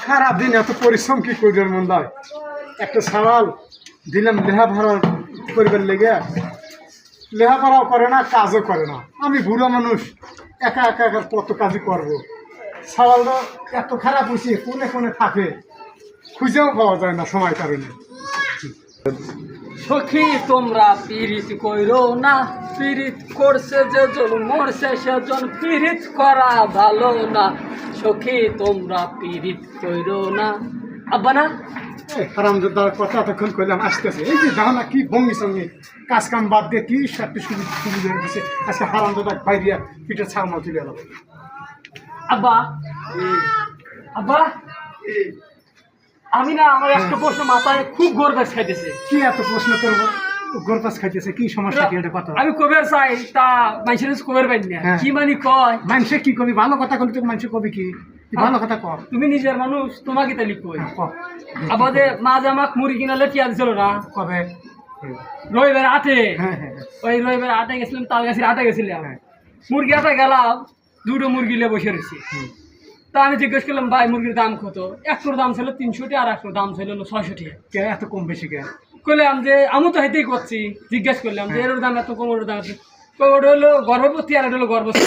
সারাদিন এত পরিশ্রম কি করবে মন হয়। একটা সওয়াল দিলাম লেখাপড়া করবার লেগে, লেখাপড়াও করে না, কাজও করে না। আমি বুড়ো মানুষ, একা একা একা কত কাজই করবো। সওয়ালটা এত খারাপ হয়েছে, কোনে কোনে থাকে, খুঁজেও পাওয়া যায় না সময় কারণে। সখী তোমরা পীড়িত কইরো না, পীড়িত করছে যেজন মরছে সেজন, পীড়িত করা ভালো না। সখী তোমরা পীড়িত কইরো না। আব্বা না হারামজাদার কথা এতক্ষণ করলাম, আসতেছে। এই যে দেখো না কি ভঙ্গি সঙ্গে কাজ কাম বাদ দিয়ে কি একটা সুবিধা দিচ্ছে। আজকে হারামজাদা বাইরিয়া পিঠে ছাড়মা তুলে গেল। আব্বা, আব্বা আমি না আমার একটা প্রশ্ন মাথায় খুব গর্বের খাইতেছে। কি এত প্রশ্ন করবো? গোরপাস খাইতেছে, কি সমস্যা কি এটা কথা? আমি কবের চাই তা মানুষের কবের পাই না। কি মানে কয় মানুষে কি কবি? ভালো কথা কবি তো মানুষের কবি কি? ভালো কথা কর। তুমি নিজের মানুষ, তোমাকে তালি কই। আবাদে মাঝে আমাকে মুড়ি কিনালে কি আনছিল না কবে? রবিবার আটে। হ্যাঁ হ্যাঁ ওই রবিবার আটে গেছিলাম, তাল গাছের আটে গেছিলাম। মুরগি আটে গেলাম, দুটো মুরগি নিয়ে বসে রয়েছি। তা আমি জিজ্ঞেস করলাম ভাই মুরগির দাম কত? একটোর দাম ছিল 300 টাকা, আর একটোর দাম ছিল 600 টাকা। কে এত কম বেশি কে? করলাম যে আমি তো হেঁটেই করছি, জিজ্ঞেস করলাম যে এর দাম এত কম, ওর দাম এত। ওটা হলো গর্ভবতী আর এটা হলো গর্ভবতী।